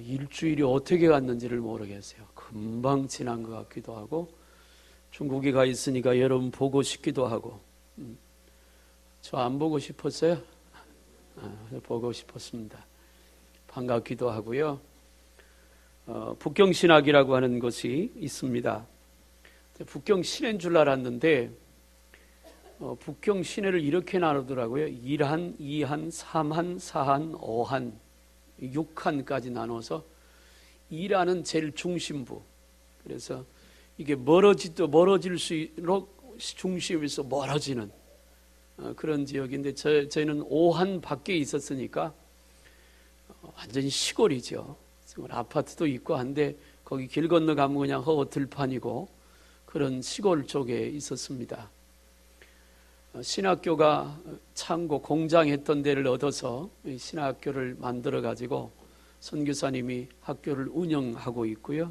일주일이 어떻게 갔는지를 모르겠어요. 금방 지난 것 같기도 하고, 중국에 가 있으니까 여러분 보고 싶기도 하고. 저 안 보고 싶었어요? 보고 싶었습니다. 반갑기도 하고요. 북경신학이라고 하는 것이 있습니다. 북경신해인 줄 알았는데 북경신해를 이렇게 나누더라고요. 1한, 2한, 3한, 4한, 5한, 6한까지 나눠서 1한은 제일 중심부. 그래서 이게 멀어질수록 중심에서 멀어지는 그런 지역인데 저희는 5한 밖에 있었으니까 완전히 시골이죠. 아파트도 있고 한데 거기 길 건너 가면 그냥 들판이고 그런 시골 쪽에 있었습니다. 신학교가 창고 공장 했던 데를 얻어서 신학교를 만들어 가지고 선교사님이 학교를 운영하고 있고요.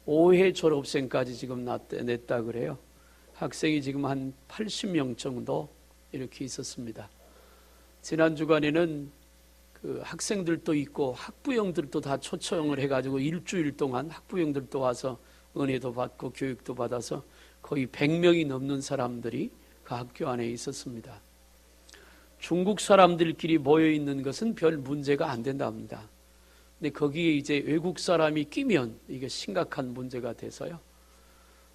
5회 졸업생까지 지금 냈다 그래요. 학생이 지금 한 80명 정도 이렇게 있었습니다. 지난 주간에는 그 학생들도 있고 학부형들도 다 초청을 해가지고 일주일 동안 학부형들도 와서 은혜도 받고 교육도 받아서 거의 100명이 넘는 사람들이 그 학교 안에 있었습니다. 중국 사람들끼리 모여 있는 것은 별 문제가 안 된답니다. 근데 거기에 이제 외국 사람이 끼면 이게 심각한 문제가 돼서요.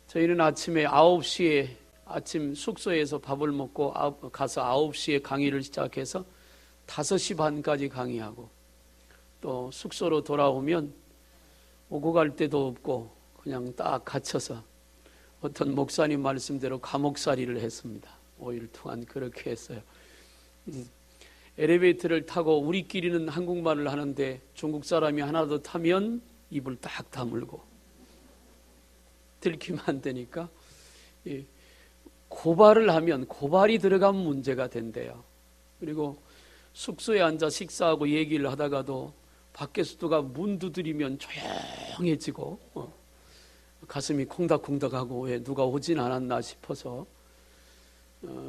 저희는 아침에 9시에 아침 숙소에서 밥을 먹고 가서 9시에 강의를 시작해서 5시 반까지 강의하고 또 숙소로 돌아오면 오고 갈 데도 없고 그냥 딱 갇혀서 어떤 목사님 말씀대로 감옥살이를 했습니다. 5일 동안 그렇게 했어요. 엘리베이터를 타고 우리끼리는 한국말을 하는데 중국 사람이 하나 더 타면 입을 딱 다물고 들키면 안 되니까 고발을 하면 고발이 들어가면 문제가 된대요. 그리고 숙소에 앉아 식사하고 얘기를 하다가도 밖에서 누가 문 두드리면 조용해지고 가슴이 콩닥콩닥하고 왜 누가 오진 않았나 싶어서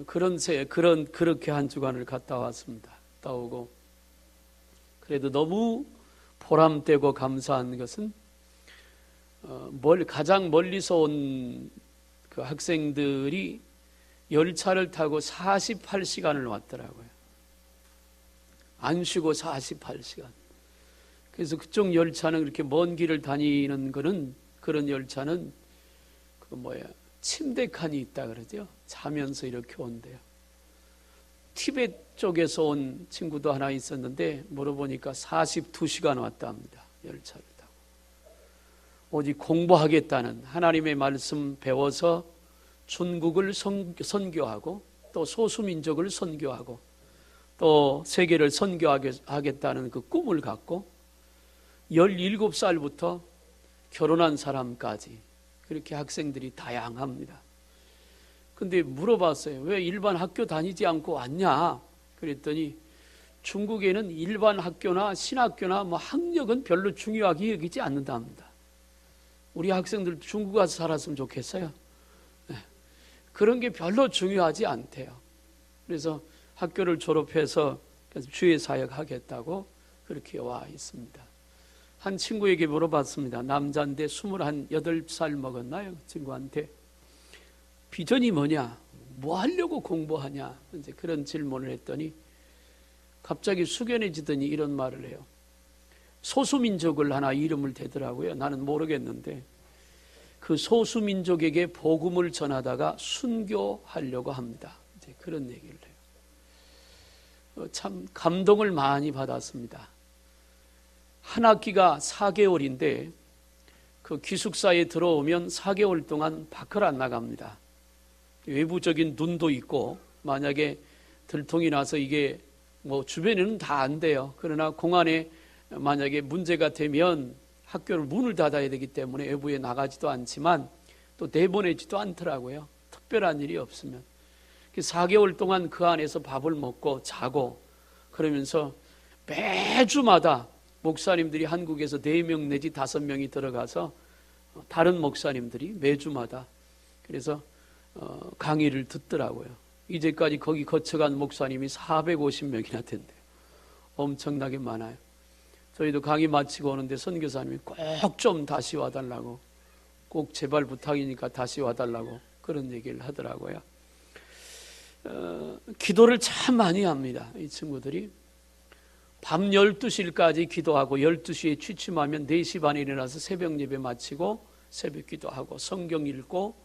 그렇게 한 주간을 갔다 왔습니다. 갔다 오고 그래도 너무 보람되고 감사한 것은 가장 멀리서 온 그 학생들이 열차를 타고 48시간을 왔더라고요. 안 쉬고 48시간. 그래서 그쪽 열차는 그렇게 먼 길을 다니는 거는 그런 열차는 침대 칸이 있다 그러죠. 자면서 이렇게 온대요. 티베트 쪽에서 온 친구도 하나 있었는데 물어보니까 42시간 왔다 합니다. 열차를 타고. 오직 공부하겠다는 하나님의 말씀 배워서 중국을 선교하고 또 소수민족을 선교하고 또 세계를 선교하겠다는 그 꿈을 갖고 17살부터 결혼한 사람까지 그렇게 학생들이 다양합니다. 근데 물어봤어요. 왜 일반 학교 다니지 않고 왔냐? 그랬더니 중국에는 일반 학교나 신학교나 학력은 별로 중요하게 여기지 않는답니다. 우리 학생들 중국 가서 살았으면 좋겠어요. 네. 그런 게 별로 중요하지 않대요. 그래서 학교를 졸업해서 주의 사역하겠다고 그렇게 와 있습니다. 한 친구에게 물어봤습니다. 남자인데 28살 먹었나요? 그 친구한테. 비전이 뭐냐? 뭐 하려고 공부하냐? 이제 그런 질문을 했더니 갑자기 숙연해지더니 이런 말을 해요. 소수민족을 하나 이름을 대더라고요. 나는 모르겠는데 그 소수민족에게 복음을 전하다가 순교하려고 합니다. 이제 그런 얘기를 해요. 참 감동을 많이 받았습니다. 한 학기가 4개월인데 그 기숙사에 들어오면 4개월 동안 밖을 안 나갑니다. 외부적인 눈도 있고 만약에 들통이 나서 이게 주변에는 다 안 돼요. 그러나 공안에 만약에 문제가 되면 학교를 문을 닫아야 되기 때문에 외부에 나가지도 않지만 또 내보내지도 않더라고요. 특별한 일이 없으면. 4개월 동안 그 안에서 밥을 먹고 자고 그러면서 매주마다 목사님들이 한국에서 4명 내지 5명이 들어가서 다른 목사님들이 매주마다 그래서 강의를 듣더라고요. 이제까지 거기 거쳐간 목사님이 450명이나 된대요. 엄청나게 많아요. 저희도 강의 마치고 오는데 선교사님이 꼭 좀 다시 와달라고, 꼭 제발 부탁이니까 다시 와달라고 그런 얘기를 하더라고요. 기도를 참 많이 합니다. 이 친구들이 밤 12시까지 기도하고 12시에 취침하면 4시 반에 일어나서 새벽 예배 마치고 새벽 기도하고 성경 읽고,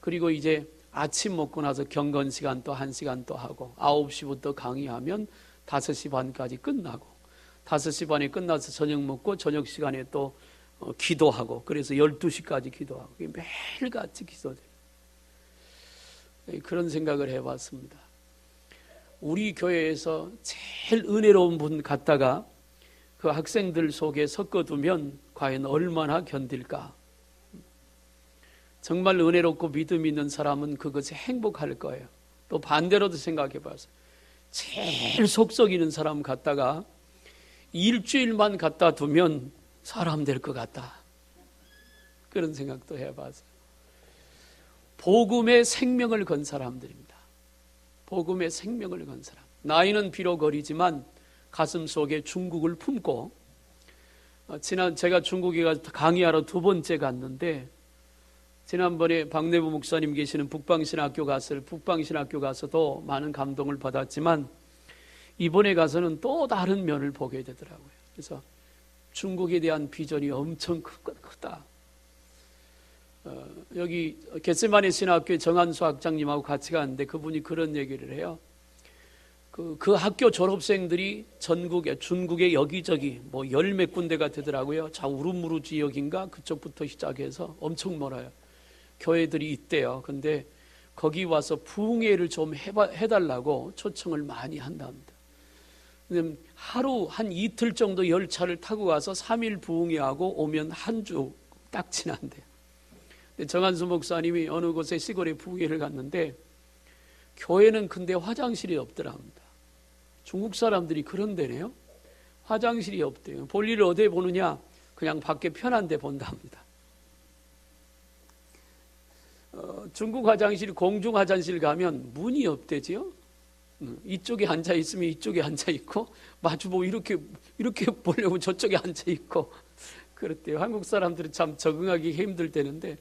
그리고 이제 아침 먹고 나서 경건 시간 또 1시간 또 하고 9시부터 강의하면 5시 반까지 끝나고, 5시 반에 끝나서 저녁 먹고 저녁 시간에 또 기도하고, 그래서 12시까지 기도하고 매일같이 기도돼요. 그런 생각을 해봤습니다. 우리 교회에서 제일 은혜로운 분 갖다가 그 학생들 속에 섞어두면 과연 얼마나 견딜까. 정말 은혜롭고 믿음 있는 사람은 그것에 행복할 거예요. 또 반대로도 생각해 봐서 제일 속 썩이는 사람 갖다가 일주일만 갖다 두면 사람 될 것 같다. 그런 생각도 해봤어요. 복음의 생명을 건 사람들입니다. 복음의 생명을 건 사람. 나이는 비록 어리지만 가슴 속에 중국을 품고, 제가 중국에 가서 강의하러 2번째 갔는데, 지난번에 박내부 목사님 계시는 북방신학교 가서도 많은 감동을 받았지만, 이번에 가서는 또 다른 면을 보게 되더라고요. 그래서 중국에 대한 비전이 엄청 크다. 여기 겟세마네 신학교의 정한수 학장님하고 같이 갔는데 그분이 그런 얘기를 해요. 그 학교 졸업생들이 전국에, 중국의 여기저기 뭐 10몇 군데가 되더라고요. 우루무루 지역인가 그쪽부터 시작해서 엄청 멀어요. 교회들이 있대요. 근데 거기 와서 부흥회를 좀 해달라고 초청을 많이 한답니다. 하루 한 이틀 정도 열차를 타고 가서 3일 부흥회하고 오면 한 주 딱 지난대요. 정한수 목사님이 어느 곳에 시골에 부흥회를 갔는데 교회는 근데 화장실이 없더랍니다. 중국 사람들이 그런 데네요. 화장실이 없대요. 볼일을 어디에 보느냐? 그냥 밖에 편한 데 본답니다. 중국 화장실, 공중 화장실 가면 문이 없대지요. 이쪽에 앉아 있으면 이쪽에 앉아 있고, 마주보고 이렇게 보려면 저쪽에 앉아 있고 그렇대요. 한국 사람들은 참 적응하기 힘들 때는데,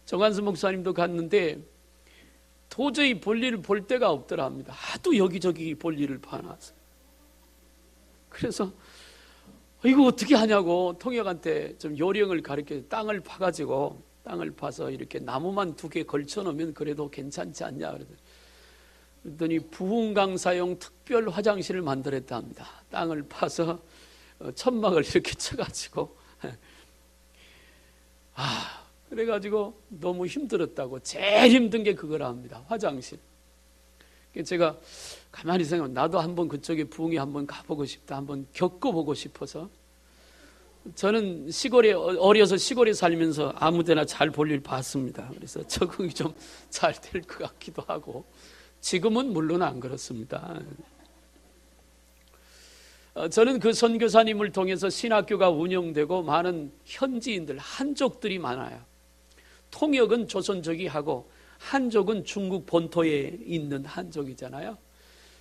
정한수 목사님도 갔는데 도저히 볼일을 볼 데가 없더랍니다. 하도 여기저기 볼일을 봐놨어요. 그래서 이거 어떻게 하냐고 통역한테 좀 요령을 가르쳐, 땅을 파서 이렇게 나무만 2개 걸쳐 놓으면 그래도 괜찮지 않냐 그랬더니 부흥강사용 특별 화장실을 만들었다 합니다. 땅을 파서 천막을 이렇게 쳐가지고 그래가지고 너무 힘들었다고. 제일 힘든 게 그거라 합니다. 화장실. 제가 가만히 생각하면 나도 한번 그쪽에 부흥회 한번 가보고 싶다, 한번 겪어보고 싶어서. 저는 시골에 어려서 시골에 살면서 아무데나 잘 볼 일 봤습니다. 그래서 적응이 좀 잘 될 것 같기도 하고, 지금은 물론 안 그렇습니다. 저는 그 선교사님을 통해서 신학교가 운영되고 많은 현지인들, 한족들이 많아요. 통역은 조선족이 하고 한족은 중국 본토에 있는 한족이잖아요.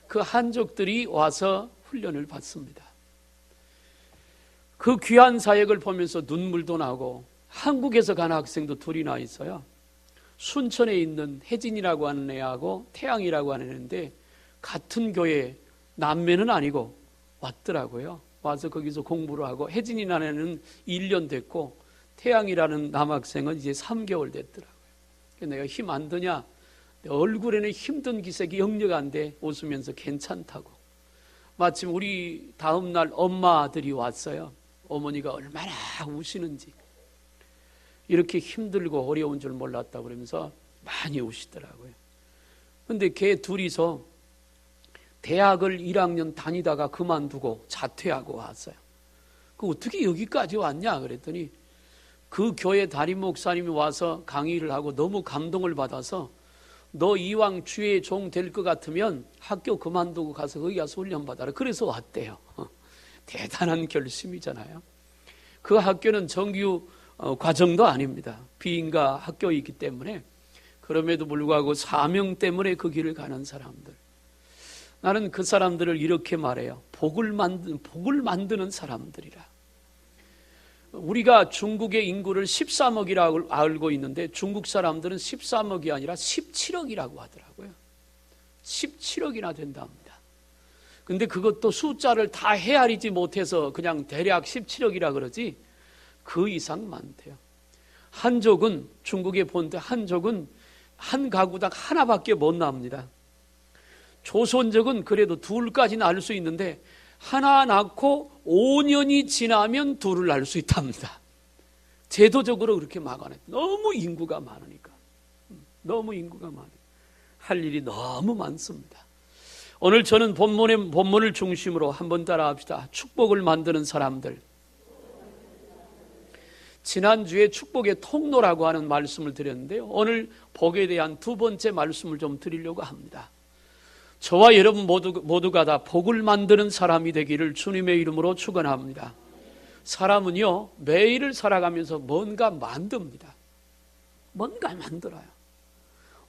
그 한족들이 와서 훈련을 받습니다. 그 귀한 사역을 보면서 눈물도 나고, 한국에서 간 학생도 2이나 있어요. 순천에 있는 혜진이라고 하는 애하고 태양이라고 하는 애인데 같은 교회, 남매는 아니고 왔더라고요. 와서 거기서 공부를 하고, 혜진이라는 애는 1년 됐고 태양이라는 남학생은 이제 3개월 됐더라고요. 내가 힘 안 드냐? 내 얼굴에는 힘든 기색이 영영 안 돼. 웃으면서 괜찮다고. 마침 우리 다음 날 엄마들이 왔어요. 어머니가 얼마나 우시는지, 이렇게 힘들고 어려운 줄 몰랐다고 그러면서 많이 우시더라고요. 근데 걔 둘이서 대학을 1학년 다니다가 그만두고 자퇴하고 왔어요. 그 어떻게 여기까지 왔냐 그랬더니 그 교회 담임 목사님이 와서 강의를 하고 너무 감동을 받아서 너 이왕 주의 종 될 것 같으면 학교 그만두고 가서 거기 가서 훈련받아라. 그래서 왔대요. 대단한 결심이잖아요. 그 학교는 정규 과정도 아닙니다. 비인가 학교이기 때문에. 그럼에도 불구하고 사명 때문에 그 길을 가는 사람들. 나는 그 사람들을 이렇게 말해요. 복을 만드는 사람들이라. 우리가 중국의 인구를 13억이라고 알고 있는데 중국 사람들은 13억이 아니라 17억이라고 하더라고요. 17억이나 된답니다. 근데 그것도 숫자를 다 헤아리지 못해서 그냥 대략 17억이라 그러지 그 이상 많대요. 한족은, 중국에 본데 한족은 한 가구당 하나밖에 못 납니다. 조선족은 그래도 둘까지 낳을 수 있는데 하나 낳고 5년이 지나면 둘을 낳을 수 있답니다. 제도적으로 그렇게 막아내. 너무 인구가 많으니까. 너무 인구가 많으니까. 할 일이 너무 많습니다. 오늘 저는 본문을 중심으로 한번 따라합시다. 축복을 만드는 사람들. 지난주에 축복의 통로라고 하는 말씀을 드렸는데요. 오늘 복에 대한 두 번째 말씀을 좀 드리려고 합니다. 저와 여러분 모두가 다 복을 만드는 사람이 되기를 주님의 이름으로 축원합니다. 사람은요, 매일을 살아가면서 뭔가 만듭니다. 뭔가 만들어요.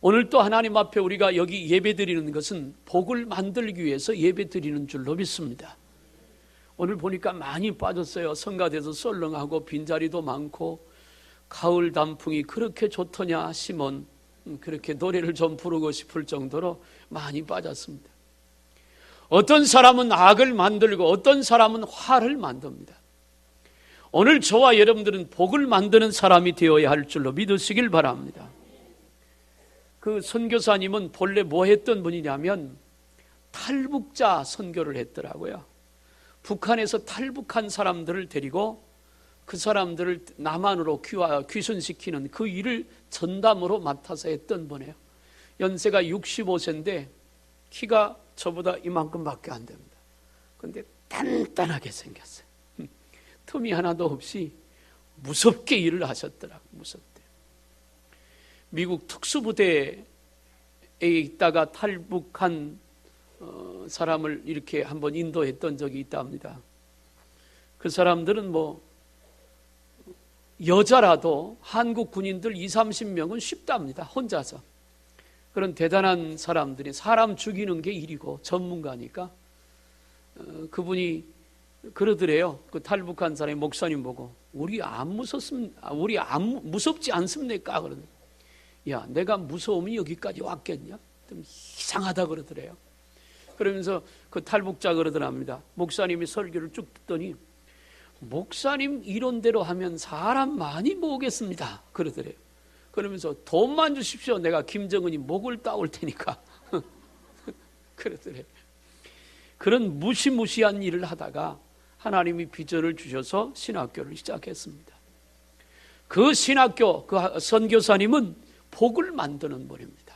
오늘 또 하나님 앞에 우리가 여기 예배드리는 것은 복을 만들기 위해서 예배드리는 줄로 믿습니다. 오늘 보니까 많이 빠졌어요. 성가대도 썰렁하고 빈자리도 많고 가을 단풍이 그렇게 좋더냐 시몬, 그렇게 노래를 좀 부르고 싶을 정도로 많이 빠졌습니다. 어떤 사람은 악을 만들고 어떤 사람은 화를 만듭니다. 오늘 저와 여러분들은 복을 만드는 사람이 되어야 할 줄로 믿으시길 바랍니다. 그 선교사님은 본래 뭐 했던 분이냐면 탈북자 선교를 했더라고요. 북한에서 탈북한 사람들을 데리고 그 사람들을 남한으로 귀순시키는 그 일을 전담으로 맡아서 했던 분이에요. 연세가 65세인데 키가 저보다 이만큼밖에 안 됩니다. 그런데 단단하게 생겼어요. 틈이 하나도 없이 무섭게 일을 하셨더라고요. 무섭대. 미국 특수부대에 있다가 탈북한 사람을 이렇게 한번 인도했던 적이 있답니다. 그 사람들은 여자라도 한국 군인들 20-30명은 쉽답니다. 혼자서. 그런 대단한 사람들이 사람 죽이는 게 일이고 전문가니까 그분이 그러더래요. 그 탈북한 사람이 목사님 보고 우리 안 무섭지 않습니까? 그러더래요. 야, 내가 무서우면 여기까지 왔겠냐? 좀 이상하다 그러더래요. 그러면서 그 탈북자 그러더랍니다. 목사님이 설교를 쭉 듣더니 목사님 이론대로 하면 사람 많이 모으겠습니다. 그러더래요. 그러면서 돈만 주십시오. 내가 김정은이 목을 따올 테니까. 그러더래요. 그런 무시무시한 일을 하다가 하나님이 비전을 주셔서 신학교를 시작했습니다. 그 신학교, 그 선교사님은 복을 만드는 분입니다.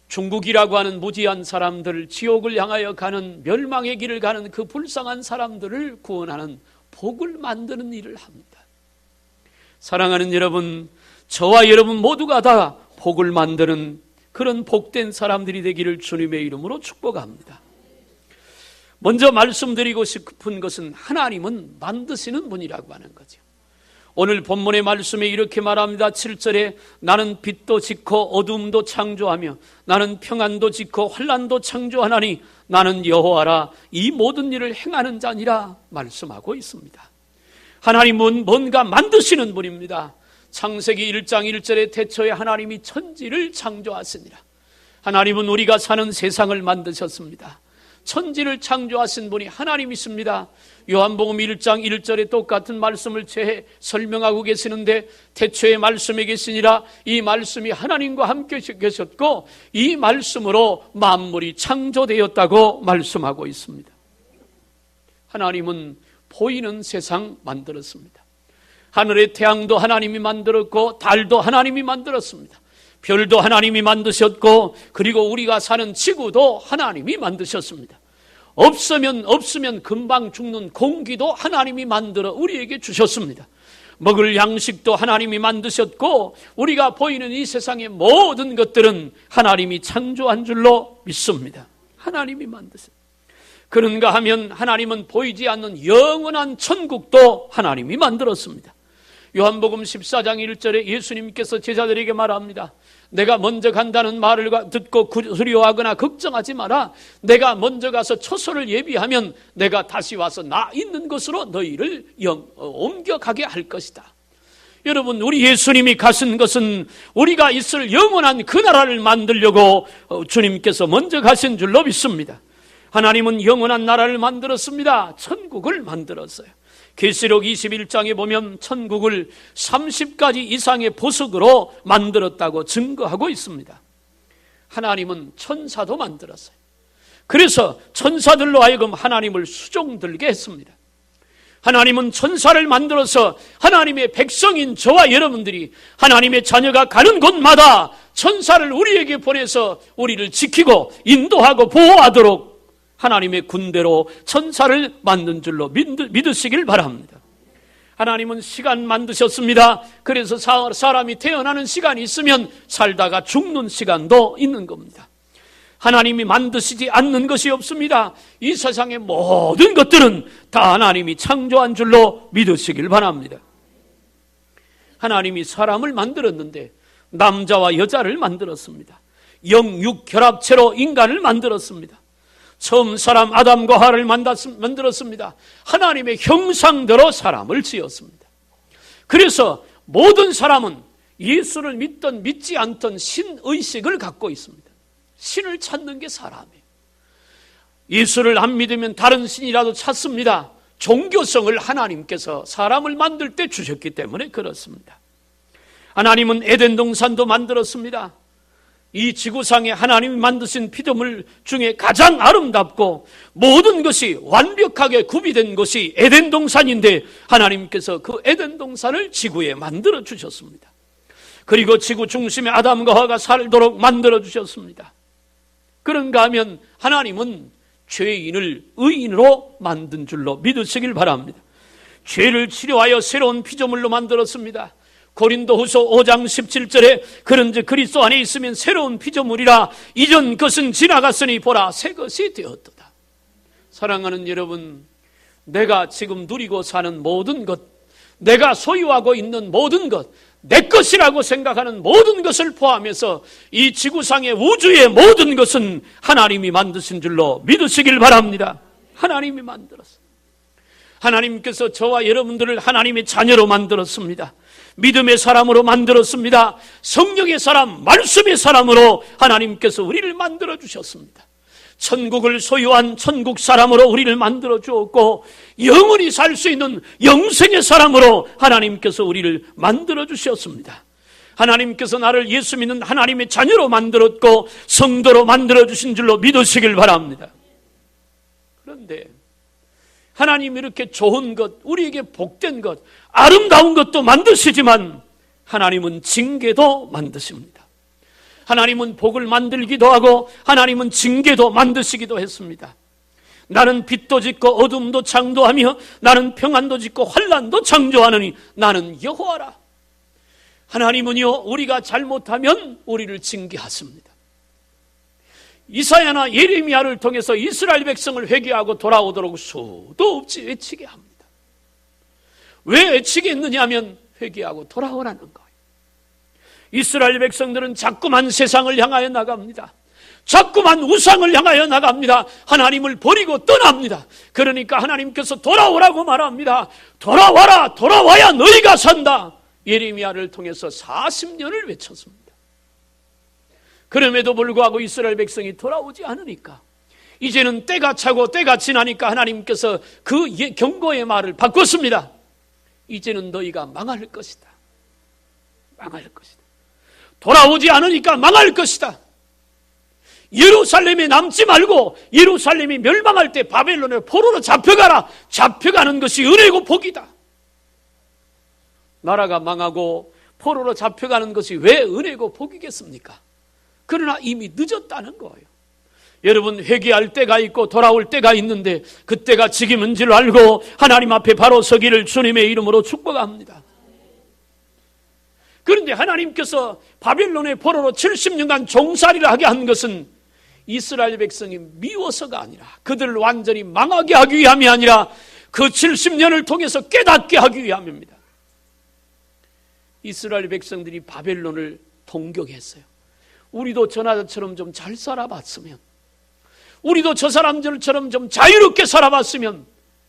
중국이라고 하는 무지한 사람들, 지옥을 향하여 가는 멸망의 길을 가는 그 불쌍한 사람들을 구원하는 복을 만드는 일을 합니다. 사랑하는 여러분, 저와 여러분 모두가 다 복을 만드는 그런 복된 사람들이 되기를 주님의 이름으로 축복합니다. 먼저 말씀드리고 싶은 것은 하나님은 만드시는 분이라고 하는 거죠. 오늘 본문의 말씀에 이렇게 말합니다. 7절에 나는 빛도 짓고 어둠도 창조하며 나는 평안도 짓고 환난도 창조하나니 나는 여호와라 이 모든 일을 행하는 자니라 말씀하고 있습니다. 하나님은 뭔가 만드시는 분입니다. 창세기 1장 1절에 태초에 하나님이 천지를 창조하시니라. 하나님은 우리가 사는 세상을 만드셨습니다. 천지를 창조하신 분이 하나님이십니다. 요한복음 1장 1절에 똑같은 말씀을 설명하고 계시는데 태초에 말씀이 계시니라 이 말씀이 하나님과 함께 계셨고 이 말씀으로 만물이 창조되었다고 말씀하고 있습니다. 하나님은 보이는 세상 만들었습니다. 하늘의 태양도 하나님이 만들었고 달도 하나님이 만들었습니다. 별도 하나님이 만드셨고 그리고 우리가 사는 지구도 하나님이 만드셨습니다. 없으면 금방 죽는 공기도 하나님이 만들어 우리에게 주셨습니다. 먹을 양식도 하나님이 만드셨고 우리가 보이는 이 세상의 모든 것들은 하나님이 창조한 줄로 믿습니다. 하나님이 만드셨습니다. 그런가 하면 하나님은 보이지 않는 영원한 천국도 하나님이 만들었습니다. 요한복음 14장 1절에 예수님께서 제자들에게 말합니다. 내가 먼저 간다는 말을 듣고 두려워하거나 걱정하지 마라. 내가 먼저 가서 처소를 예비하면 내가 다시 와서 나 있는 곳으로 너희를 옮겨가게 할 것이다. 여러분, 우리 예수님이 가신 것은 우리가 있을 영원한 그 나라를 만들려고 주님께서 먼저 가신 줄로 믿습니다. 하나님은 영원한 나라를 만들었습니다. 천국을 만들었어요. 계시록 21장에 보면 천국을 30가지 이상의 보석으로 만들었다고 증거하고 있습니다. 하나님은 천사도 만들었어요. 그래서 천사들로 하여금 하나님을 수종들게 했습니다. 하나님은 천사를 만들어서 하나님의 백성인 저와 여러분들이 하나님의 자녀가 가는 곳마다 천사를 우리에게 보내서 우리를 지키고 인도하고 보호하도록 하나님의 군대로 천사를 만든 줄로 믿으시길 바랍니다. 하나님은 시간 만드셨습니다. 그래서 사람이 태어나는 시간이 있으면 살다가 죽는 시간도 있는 겁니다. 하나님이 만드시지 않는 것이 없습니다. 이 세상의 모든 것들은 다 하나님이 창조한 줄로 믿으시길 바랍니다. 하나님이 사람을 만들었는데 남자와 여자를 만들었습니다. 영육 결합체로 인간을 만들었습니다. 처음 사람 아담과 하와를 만들었습니다. 하나님의 형상대로 사람을 지었습니다. 그래서 모든 사람은 예수를 믿든 믿지 않든 신의식을 갖고 있습니다. 신을 찾는 게 사람이에요. 예수를 안 믿으면 다른 신이라도 찾습니다. 종교성을 하나님께서 사람을 만들 때 주셨기 때문에 그렇습니다. 하나님은 에덴 동산도 만들었습니다. 이 지구상에 하나님이 만드신 피조물 중에 가장 아름답고 모든 것이 완벽하게 구비된 것이 에덴 동산인데 하나님께서 그 에덴 동산을 지구에 만들어 주셨습니다. 그리고 지구 중심에 아담과 하와가 살도록 만들어 주셨습니다. 그런가 하면 하나님은 죄인을 의인으로 만든 줄로 믿으시길 바랍니다. 죄를 치료하여 새로운 피조물로 만들었습니다. 고린도후서 5장 17절에 그런즉 그리스도 안에 있으면 새로운 피조물이라 이전 것은 지나갔으니 보라 새 것이 되었도다. 사랑하는 여러분, 내가 지금 누리고 사는 모든 것, 내가 소유하고 있는 모든 것, 내 것이라고 생각하는 모든 것을 포함해서 이 지구상의 우주의 모든 것은 하나님이 만드신 줄로 믿으시길 바랍니다. 하나님이 만들었어요. 하나님께서 저와 여러분들을 하나님의 자녀로 만들었습니다. 믿음의 사람으로 만들었습니다. 성령의 사람, 말씀의 사람으로 하나님께서 우리를 만들어 주셨습니다. 천국을 소유한 천국 사람으로 우리를 만들어 주었고 영원히 살 수 있는 영생의 사람으로 하나님께서 우리를 만들어 주셨습니다. 하나님께서 나를 예수 믿는 하나님의 자녀로 만들었고 성도로 만들어 주신 줄로 믿으시길 바랍니다. 그런데 하나님 이렇게 좋은 것, 우리에게 복된 것, 아름다운 것도 만드시지만 하나님은 징계도 만드십니다. 하나님은 복을 만들기도 하고 하나님은 징계도 만드시기도 했습니다. 나는 빛도 짓고 어둠도 창조하며 나는 평안도 짓고 환난도 창조하느니 나는 여호와라. 하나님은요, 우리가 잘못하면 우리를 징계하십니다. 이사야나 예레미야를 통해서 이스라엘 백성을 회개하고 돌아오도록 수도 없이 외치게 합니다. 왜 외치게 했느냐 하면 회개하고 돌아오라는 거예요. 이스라엘 백성들은 자꾸만 세상을 향하여 나갑니다. 자꾸만 우상을 향하여 나갑니다. 하나님을 버리고 떠납니다. 그러니까 하나님께서 돌아오라고 말합니다. 돌아와라, 돌아와야 너희가 산다. 예레미야를 통해서 40년을 외쳤습니다. 그럼에도 불구하고 이스라엘 백성이 돌아오지 않으니까 이제는 때가 차고 때가 지나니까 하나님께서 그 경고의 말을 바꿨습니다. 이제는 너희가 망할 것이다. 망할 것이다. 돌아오지 않으니까 망할 것이다. 예루살렘에 남지 말고 예루살렘이 멸망할 때 바벨론의 포로로 잡혀가라. 잡혀가는 것이 은혜고 복이다. 나라가 망하고 포로로 잡혀가는 것이 왜 은혜고 복이겠습니까? 그러나 이미 늦었다는 거예요. 여러분, 회개할 때가 있고 돌아올 때가 있는데 그때가 지금인 줄 알고 하나님 앞에 바로 서기를 주님의 이름으로 축복합니다. 그런데 하나님께서 바벨론의 포로로 70년간 종살이를 하게 한 것은 이스라엘 백성이 미워서가 아니라 그들을 완전히 망하게 하기 위함이 아니라 그 70년을 통해서 깨닫게 하기 위함입니다. 이스라엘 백성들이 바벨론을 동경했어요. 우리도 전하처럼 좀 잘 살아봤으면, 우리도 저 사람들처럼 좀 자유롭게 살아봤으면,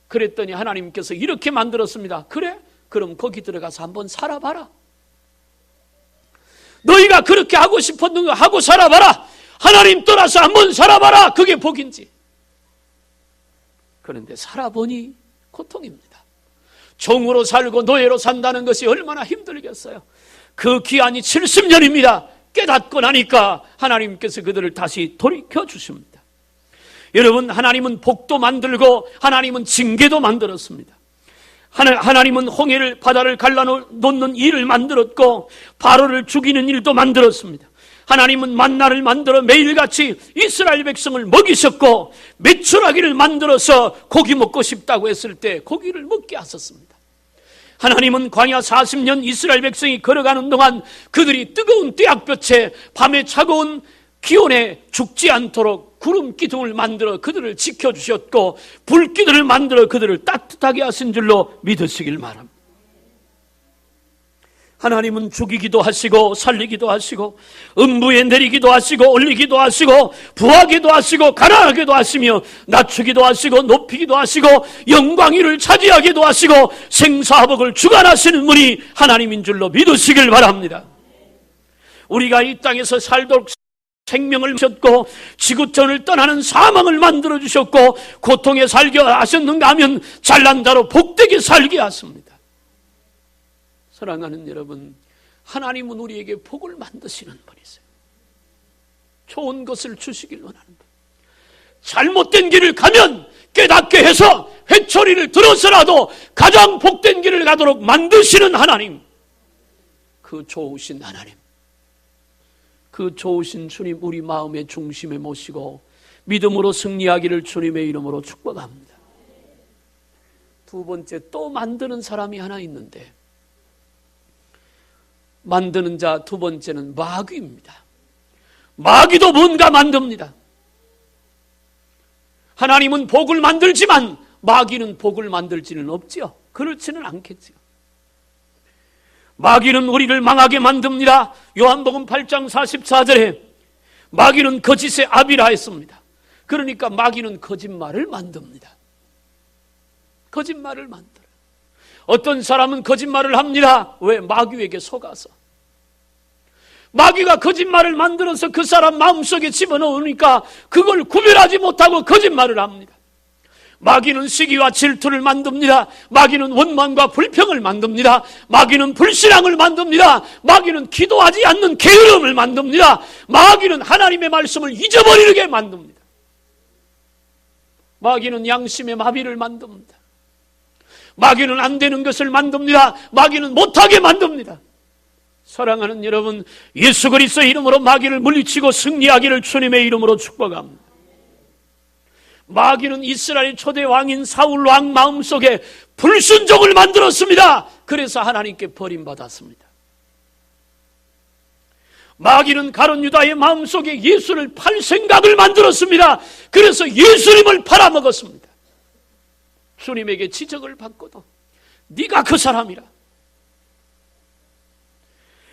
그랬더니 하나님께서 이렇게 만들었습니다. 그래? 그럼 거기 들어가서 한번 살아봐라. 너희가 그렇게 하고 싶었는 거 하고 살아봐라. 하나님 떠나서 한번 살아봐라. 그게 복인지. 그런데 살아보니 고통입니다. 종으로 살고 노예로 산다는 것이 얼마나 힘들겠어요. 그 기한이 70년입니다. 깨닫고 나니까 하나님께서 그들을 다시 돌이켜 주십니다. 여러분, 하나님은 복도 만들고 하나님은 징계도 만들었습니다. 하나님은 홍해를 바다를 갈라놓는 일을 만들었고 바로를 죽이는 일도 만들었습니다. 하나님은 만나를 만들어 매일같이 이스라엘 백성을 먹이셨고 메추라기를 만들어서 고기 먹고 싶다고 했을 때 고기를 먹게 하셨습니다. 하나님은 광야 40년 이스라엘 백성이 걸어가는 동안 그들이 뜨거운 떼약볕에 밤에 차가운 기온에 죽지 않도록 구름 기둥을 만들어 그들을 지켜주셨고 불기둥을 만들어 그들을 따뜻하게 하신 줄로 믿으시길 바랍니다. 하나님은 죽이기도 하시고 살리기도 하시고 음부에 내리기도 하시고 올리기도 하시고 부하기도 하시고 가라하기도 하시며 낮추기도 하시고 높이기도 하시고 영광위를 차지하기도 하시고 생사화복을 주관하시는 분이 하나님인 줄로 믿으시길 바랍니다. 우리가 이 땅에서 살도록 생명을 주셨고 지구촌을 떠나는 사망을 만들어 주셨고 고통에 살게 하셨는가 하면 잘난 자로 복되게 살게 하십니다. 사랑하는 여러분, 하나님은 우리에게 복을 만드시는 분이세요. 좋은 것을 주시길 원하는 분. 잘못된 길을 가면 깨닫게 해서 회초리를 들어서라도 가장 복된 길을 가도록 만드시는 하나님, 그 좋으신 하나님, 그 좋으신 주님 우리 마음의 중심에 모시고 믿음으로 승리하기를 주님의 이름으로 축복합니다. 두 번째, 또 만드는 사람이 하나 있는데 만드는 자 두 번째는 마귀입니다. 마귀도 뭔가 만듭니다. 하나님은 복을 만들지만 마귀는 복을 만들지는 없지요. 그렇지는 않겠지요. 마귀는 우리를 망하게 만듭니다. 요한복음 8장 44절에 마귀는 거짓의 아비라 했습니다. 그러니까 마귀는 거짓말을 만듭니다. 거짓말을 만들어요. 어떤 사람은 거짓말을 합니다. 왜? 마귀에게 속아서. 마귀가 거짓말을 만들어서 그 사람 마음속에 집어넣으니까 그걸 구별하지 못하고 거짓말을 합니다. 마귀는 시기와 질투를 만듭니다. 마귀는 원망과 불평을 만듭니다. 마귀는 불신앙을 만듭니다. 마귀는 기도하지 않는 게으름을 만듭니다. 마귀는 하나님의 말씀을 잊어버리게 만듭니다. 마귀는 양심의 마비를 만듭니다. 마귀는 안 되는 것을 만듭니다. 마귀는 못하게 만듭니다. 사랑하는 여러분, 예수 그리스도의 이름으로 마귀를 물리치고 승리하기를 주님의 이름으로 축복합니다. 마귀는 이스라엘 초대 왕인 사울 왕 마음속에 불순종을 만들었습니다. 그래서 하나님께 버림받았습니다. 마귀는 가룟 유다의 마음속에 예수를 팔 생각을 만들었습니다. 그래서 예수님을 팔아먹었습니다. 주님에게 지적을 받고도 네가 그 사람이라.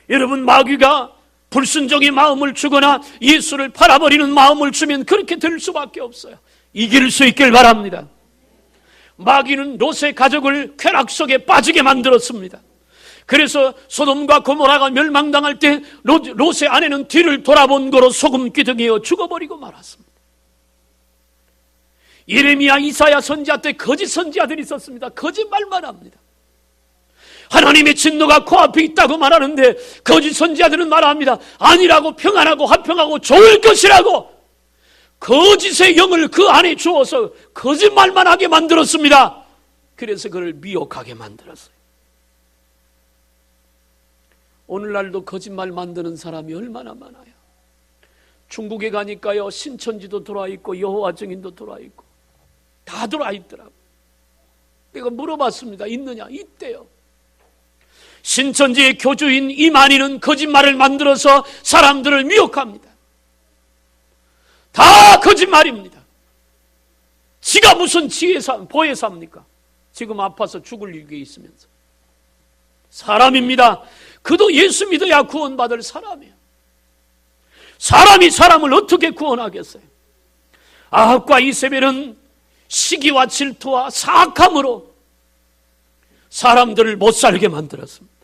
여러분, 마귀가 불순종의 마음을 주거나 예수를 팔아버리는 마음을 주면 그렇게 될 수밖에 없어요. 이길 수 있길 바랍니다. 마귀는 롯의 가족을 쾌락 속에 빠지게 만들었습니다. 그래서 소돔과 고모라가 멸망당할 때 롯의 아내는 뒤를 돌아본 거로 소금 기둥이어 죽어버리고 말았습니다. 예레미야, 이사야 선지자 때 거짓 선지자들이 있었습니다. 거짓말만 합니다. 하나님의 진노가 코앞에 있다고 말하는데 거짓 선지자들은 말합니다. 아니라고, 평안하고 화평하고 좋을 것이라고 거짓의 영을 그 안에 주어서 거짓말만 하게 만들었습니다. 그래서 그를 미혹하게 만들었어요. 오늘날도 거짓말 만드는 사람이 얼마나 많아요. 중국에 가니까요, 신천지도 들어와 있고 여호와 증인도 들어와 있고 다 들어와 있더라고요. 내가 물어봤습니다. 있느냐? 있대요. 신천지의 교주인 이만희는 거짓말을 만들어서 사람들을 미혹합니다. 다 거짓말입니다. 지가 무슨 보혜 삽니까? 지금 아파서 죽을 일이 있으면서. 사람입니다. 그도 예수 믿어야 구원받을 사람이에요. 사람이 사람을 어떻게 구원하겠어요? 아합과 이세벨은 시기와 질투와 사악함으로 사람들을 못 살게 만들었습니다.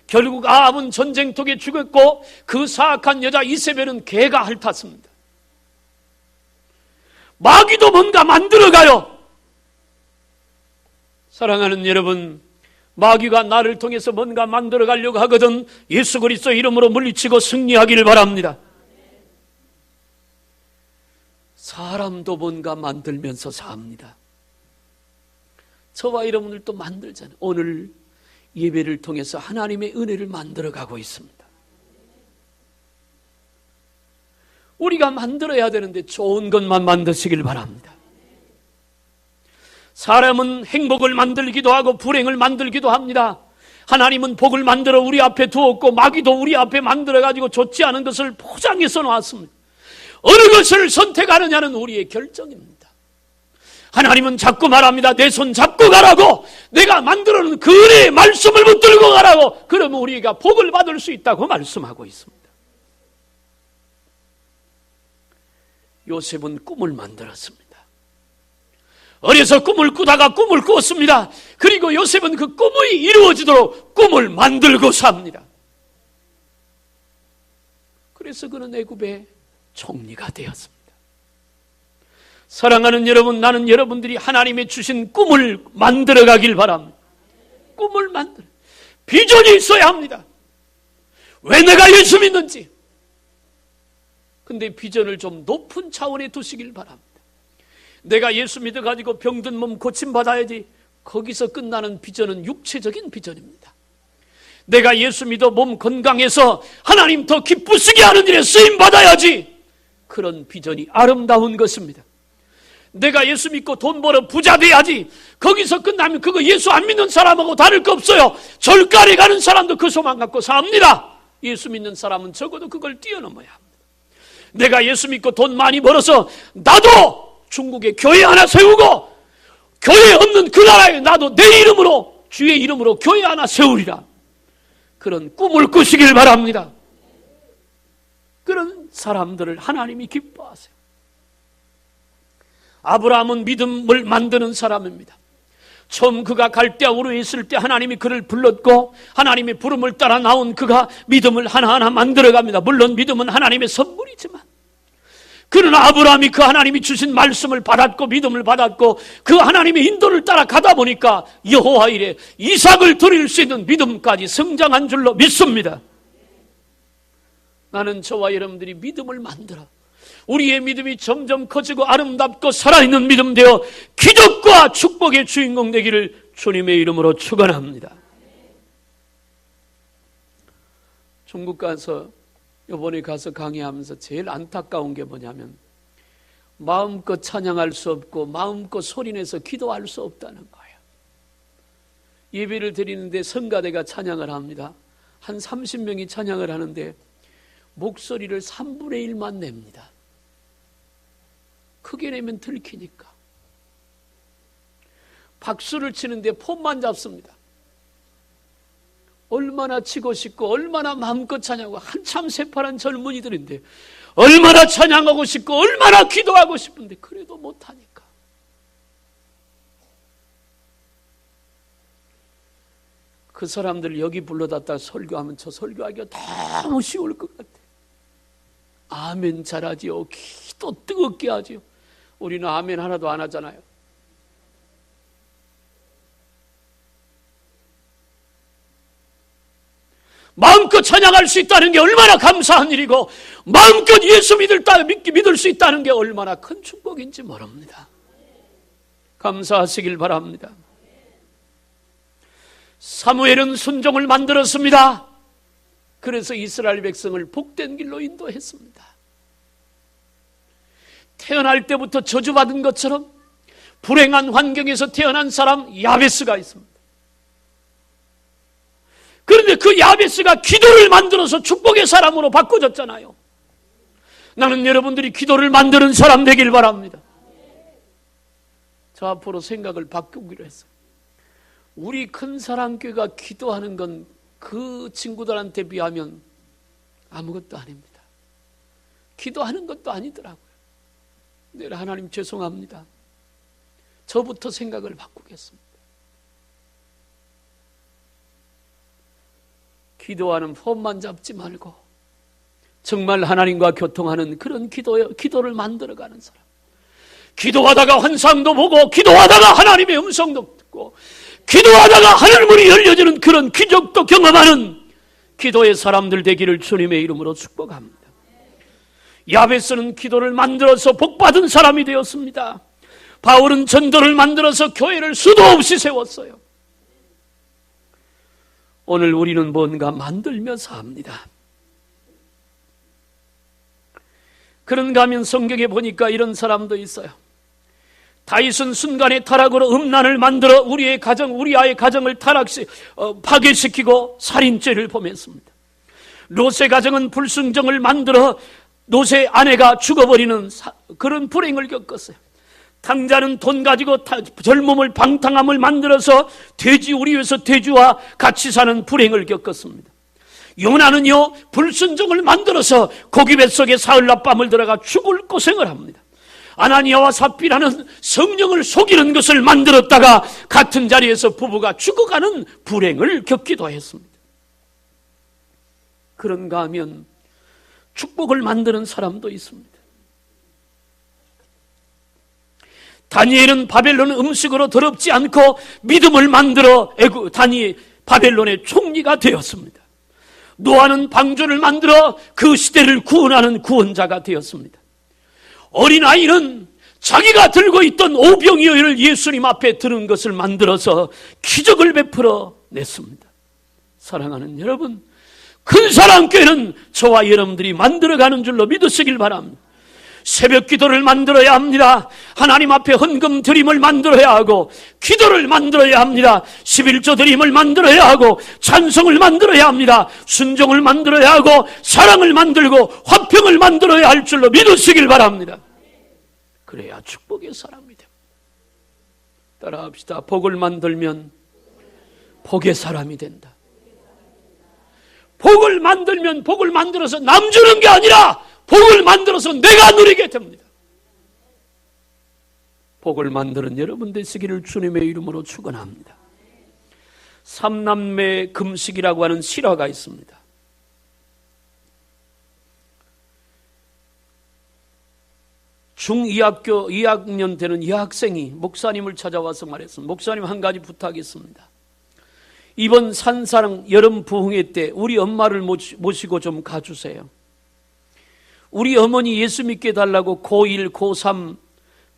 결국 아합은 전쟁통에 죽었고 그 사악한 여자 이세벨은 개가 핥았습니다. 마귀도 뭔가 만들어가요. 사랑하는 여러분, 마귀가 나를 통해서 뭔가 만들어가려고 하거든 예수 그리스도 이름으로 물리치고 승리하기를 바랍니다. 사람도 뭔가 만들면서 삽니다. 저와 여러분들도 만들잖아요. 오늘 예배를 통해서 하나님의 은혜를 만들어가고 있습니다. 우리가 만들어야 되는데 좋은 것만 만드시길 바랍니다. 사람은 행복을 만들기도 하고 불행을 만들기도 합니다. 하나님은 복을 만들어 우리 앞에 두었고 마귀도 우리 앞에 만들어가지고 좋지 않은 것을 포장해서 놓았습니다. 어느 것을 선택하느냐는 우리의 결정입니다. 하나님은 자꾸 말합니다. 내 손 잡고 가라고. 내가 만들어 놓은 그 은혜의 말씀을 붙들고 가라고. 그러면 우리가 복을 받을 수 있다고 말씀하고 있습니다. 요셉은 꿈을 만들었습니다. 어려서 꿈을 꾸다가 꿈을 꾸었습니다. 그리고 요셉은 그 꿈이 이루어지도록 꿈을 만들고 삽니다. 그래서 그는 애굽의 총리가 되었습니다. 사랑하는 여러분, 나는 여러분들이 하나님의 주신 꿈을 만들어가길 바랍니다. 꿈을 만들어. 비전이 있어야 합니다. 왜 내가 예수 믿는지. 근데 비전을 좀 높은 차원에 두시길 바랍니다. 내가 예수 믿어가지고 병든 몸 고침받아야지. 거기서 끝나는 비전은 육체적인 비전입니다. 내가 예수 믿어 몸 건강해서 하나님 더 기쁘시게 하는 일에 쓰임받아야지. 그런 비전이 아름다운 것입니다. 내가 예수 믿고 돈 벌어 부자 돼야지. 거기서 끝나면 그거 예수 안 믿는 사람하고 다를 거 없어요. 절간에 가는 사람도 그 소망 갖고 삽니다. 예수 믿는 사람은 적어도 그걸 뛰어넘어야 합니다. 내가 예수 믿고 돈 많이 벌어서 나도 중국에 교회 하나 세우고 교회 없는 그 나라에 나도 내 이름으로 주의 이름으로 교회 하나 세우리라. 그런 꿈을 꾸시길 바랍니다. 그런 사람들을 하나님이 기뻐하세요. 아브라함은 믿음을 만드는 사람입니다. 처음 그가 갈대아우르에 있을 때 하나님이 그를 불렀고 하나님의 부름을 따라 나온 그가 믿음을 하나하나 만들어갑니다. 물론 믿음은 하나님의 선물이지만 그러나 아브라함이 그 하나님이 주신 말씀을 받았고 믿음을 받았고 그 하나님의 인도를 따라 가다 보니까 여호와 이래 이삭을 드릴 수 있는 믿음까지 성장한 줄로 믿습니다. 나는 저와 여러분들이 믿음을 만들어 우리의 믿음이 점점 커지고 아름답고 살아있는 믿음 되어 기적과 축복의 주인공 되기를 주님의 이름으로 축원합니다. 중국 가서 이번에 가서 강의하면서 제일 안타까운 게 뭐냐면 마음껏 찬양할 수 없고 마음껏 소리내서 기도할 수 없다는 거예요. 예배를 드리는데 성가대가 찬양을 합니다. 한 30명이 찬양을 하는데 목소리를 3분의 1만 냅니다. 크게 내면 들키니까. 박수를 치는데 폼만 잡습니다. 얼마나 치고 싶고 얼마나 마음껏 찬양하고 한참 새파란 젊은이들인데 얼마나 찬양하고 싶고 얼마나 기도하고 싶은데 그래도 못하니까. 그 사람들 여기 불러다 설교하면 저 설교하기가 너무 쉬울 것 같아. 아멘 잘하지요. 기도 뜨겁게 하지요. 우리는 아멘 하나도 안 하잖아요. 마음껏 찬양할 수 있다는 게 얼마나 감사한 일이고 마음껏 예수 믿을 수 있다는 게 얼마나 큰 축복인지 모릅니다. 감사하시길 바랍니다. 사무엘은 순종을 만들었습니다. 그래서 이스라엘 백성을 복된 길로 인도했습니다. 태어날 때부터 저주받은 것처럼 불행한 환경에서 태어난 사람 야베스가 있습니다. 그런데 그 야베스가 기도를 만들어서 축복의 사람으로 바꿔졌잖아요. 나는 여러분들이 기도를 만드는 사람 되길 바랍니다. 저 앞으로 생각을 바꾸기로 했어요. 우리 큰 사랑교회가 기도하는 건 그 친구들한테 비하면 아무것도 아닙니다. 기도하는 것도 아니더라고요. 네, 하나님 죄송합니다. 저부터 생각을 바꾸겠습니다. 기도하는 폼만 잡지 말고 정말 하나님과 교통하는 그런 기도를 만들어가는 사람. 기도하다가 환상도 보고, 기도하다가 하나님의 음성도 듣고, 기도하다가 하늘문이 열려지는 그런 기적도 경험하는 기도의 사람들 되기를 주님의 이름으로 축복합니다. 야베스는 기도를 만들어서 복받은 사람이 되었습니다. 바울은 전도를 만들어서 교회를 수도 없이 세웠어요. 오늘 우리는 뭔가 만들면서 합니다. 그런가 하면 성경에 보니까 이런 사람도 있어요. 다윗은 순간의 타락으로 음란을 만들어 우리 아이의 가정을 파괴시키고 살인죄를 범했습니다. 롯의 가정은 불순종을 만들어 롯의 아내가 죽어버리는 그런 불행을 겪었어요. 탕자는 돈 가지고 젊음을 방탕함을 만들어서 우리 위해서 돼지와 같이 사는 불행을 겪었습니다. 요나는요, 불순종을 만들어서 고기 뱃속에 사흘 낮밤을 들어가 죽을 고생을 합니다. 아나니아와 삽비라는 성령을 속이는 것을 만들었다가 같은 자리에서 부부가 죽어가는 불행을 겪기도 했습니다. 그런가 하면 축복을 만드는 사람도 있습니다. 다니엘은 바벨론 음식으로 더럽지 않고 믿음을 만들어 바벨론의 총리가 되었습니다. 노아는 방주를 만들어 그 시대를 구원하는 구원자가 되었습니다. 어린아이는 자기가 들고 있던 오병이어를 예수님 앞에 드는 것을 만들어서 기적을 베풀어 냈습니다. 사랑하는 여러분, 큰 사랑교회는 저와 여러분들이 만들어가는 줄로 믿으시길 바랍니다. 새벽 기도를 만들어야 합니다. 하나님 앞에 헌금 드림을 만들어야 하고, 기도를 만들어야 합니다. 11조 드림을 만들어야 하고, 찬송을 만들어야 합니다. 순종을 만들어야 하고, 사랑을 만들고 화평을 만들어야 할 줄로 믿으시길 바랍니다. 그래야 축복의 사람이 됩니다. 따라합시다. 복을 만들면 복의 사람이 된다. 복을 만들면 복을 만들어서 남 주는 게 아니라 복을 만들어서 내가 누리게 됩니다. 복을 만드는 여러분 되시기를 주님의 이름으로 축원합니다. 삼남매 금식이라고 하는 실화가 있습니다. 중2학교 2학년 되는 여학생이 목사님을 찾아와서 말했습니다. 목사님, 한 가지 부탁이 있습니다. 이번 산사랑 여름 부흥회 때 우리 엄마를 모시고 좀 가주세요. 우리 어머니 예수 믿게 해달라고 고1, 고3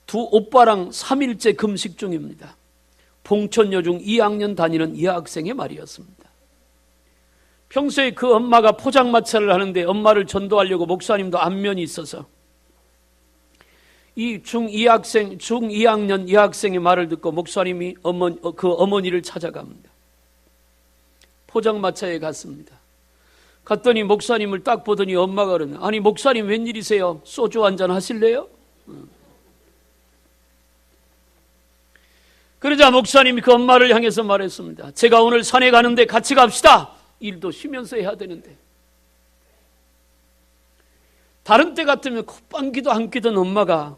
두 오빠랑 3일째 금식 중입니다. 봉천여중 2학년 다니는 여학생의 말이었습니다. 평소에 그 엄마가 포장마차를 하는데 엄마를 전도하려고 목사님도 안면이 있어서 이 중2학년 여학생의 말을 듣고 목사님이 그 어머니를 찾아갑니다. 포장마차에 갔습니다. 갔더니 목사님을 딱 보더니 엄마가 그러네. 아니, 목사님 웬일이세요? 소주 한잔 하실래요? 그러자 목사님이 그 엄마를 향해서 말했습니다. 제가 오늘 산에 가는데 같이 갑시다. 일도 쉬면서 해야 되는데. 다른 때 같으면 콧방귀도 안 끼던 엄마가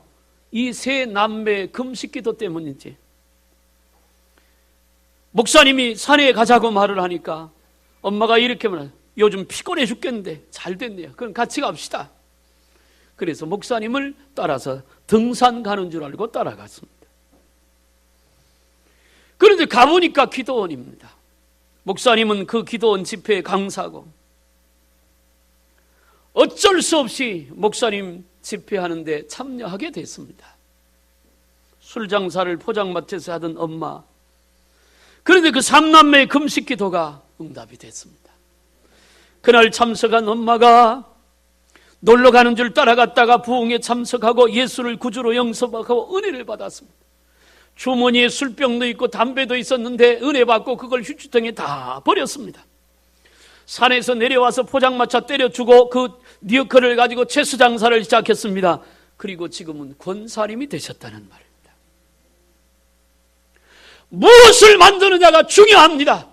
이 세 남매 금식기도 때문인지 목사님이 산에 가자고 말을 하니까 엄마가 이렇게 말해요. 요즘 피곤해 죽겠는데 잘 됐네요. 그럼 같이 갑시다. 그래서 목사님을 따라서 등산 가는 줄 알고 따라갔습니다. 그런데 가보니까 기도원입니다. 목사님은 그 기도원 집회의 강사고 어쩔 수 없이 목사님 집회하는데 참여하게 됐습니다. 술 장사를 포장마차에서 하던 엄마. 그런데 그 삼남매의 금식 기도가 응답이 됐습니다. 그날 참석한 엄마가 놀러 가는 줄 따라갔다가 부흥에 참석하고 예수를 구주로 영접하고 은혜를 받았습니다. 주머니에 술병도 있고 담배도 있었는데 은혜 받고 그걸 휴지통에 다 버렸습니다. 산에서 내려와서 포장마차 때려주고 그 리어커를 가지고 채수 장사를 시작했습니다. 그리고 지금은 권사님이 되셨다는 말입니다. 무엇을 만드느냐가 중요합니다.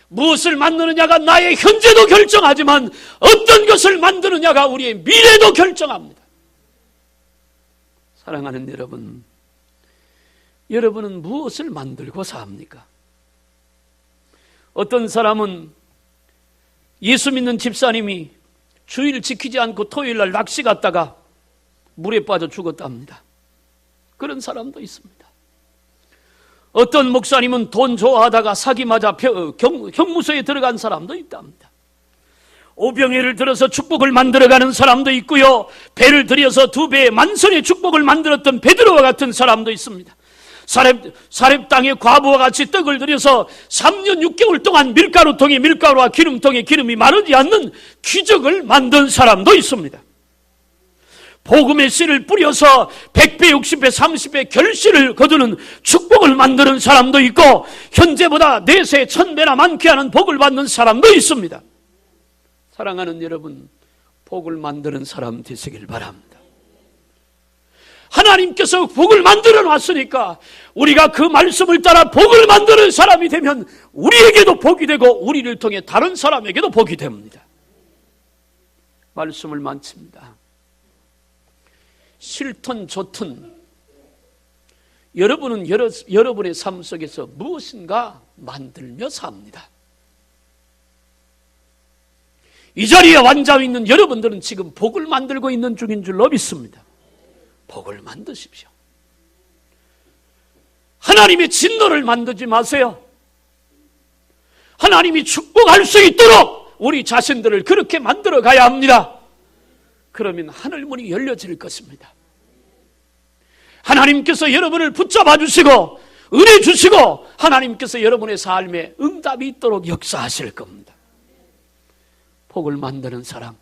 무엇을 만드느냐가 나의 현재도 결정하지만 어떤 것을 만드느냐가 우리의 미래도 결정합니다. 사랑하는 여러분, 여러분은 무엇을 만들고 삽니까? 어떤 사람은 예수 믿는 집사님이 주일 지키지 않고 토요일 날 낚시 갔다가 물에 빠져 죽었답니다. 그런 사람도 있습니다. 어떤 목사님은 돈 좋아하다가 사기 맞아 형무소에 들어간 사람도 있답니다. 오병이를 들어서 축복을 만들어가는 사람도 있고요, 배를 들여서 2배의 만선의 축복을 만들었던 베드로와 같은 사람도 있습니다. 사렙 땅의 과부와 같이 떡을 들여서 3년 6개월 동안 밀가루통에 밀가루와 기름통에 기름이 마르지 않는 기적을 만든 사람도 있습니다. 복음의 씨를 뿌려서 100배, 60배, 30배 결실을 거두는 축복을 만드는 사람도 있고, 현재보다 4세 1000배나 많게 하는 복을 받는 사람도 있습니다. 사랑하는 여러분, 복을 만드는 사람 되시길 바랍니다. 하나님께서 복을 만들어 놨으니까 우리가 그 말씀을 따라 복을 만드는 사람이 되면 우리에게도 복이 되고 우리를 통해 다른 사람에게도 복이 됩니다. 말씀을 마칩니다. 싫든 좋든 여러분은 여러분의 삶 속에서 무엇인가 만들며 삽니다. 이 자리에 앉아 있는 여러분들은 지금 복을 만들고 있는 중인 줄로 믿습니다. 복을 만드십시오. 하나님의 진노를 만들지 마세요. 하나님이 축복할 수 있도록 우리 자신들을 그렇게 만들어 가야 합니다. 그러면 하늘문이 열려질 것입니다. 하나님께서 여러분을 붙잡아 주시고 은혜 주시고 하나님께서 여러분의 삶에 응답이 있도록 역사하실 겁니다. 복을 만드는 사람,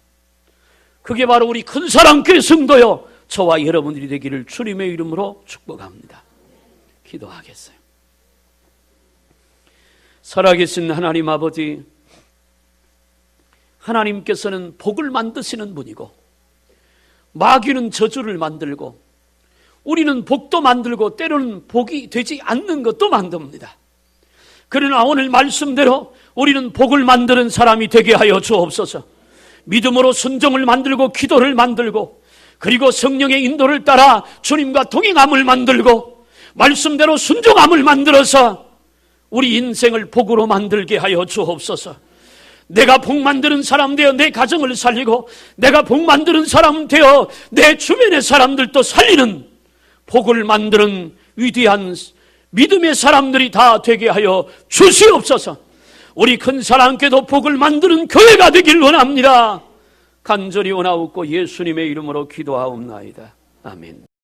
그게 바로 우리 큰 사랑교회 성도요, 저와 여러분들이 되기를 주님의 이름으로 축복합니다. 기도하겠어요. 살아계신 하나님 아버지, 하나님께서는 복을 만드시는 분이고 마귀는 저주를 만들고 우리는 복도 만들고 때로는 복이 되지 않는 것도 만듭니다. 그러나 오늘 말씀대로 우리는 복을 만드는 사람이 되게 하여 주옵소서. 믿음으로 순종을 만들고 기도를 만들고 그리고 성령의 인도를 따라 주님과 동행함을 만들고 말씀대로 순종함을 만들어서 우리 인생을 복으로 만들게 하여 주옵소서. 내가 복 만드는 사람 되어 내 가정을 살리고 내가 복 만드는 사람 되어 내 주변의 사람들도 살리는 복을 만드는 위대한 믿음의 사람들이 다 되게 하여 주시옵소서. 우리 큰 사랑교회도 복을 만드는 교회가 되길 원합니다. 간절히 원하옵고 예수님의 이름으로 기도하옵나이다. 아멘.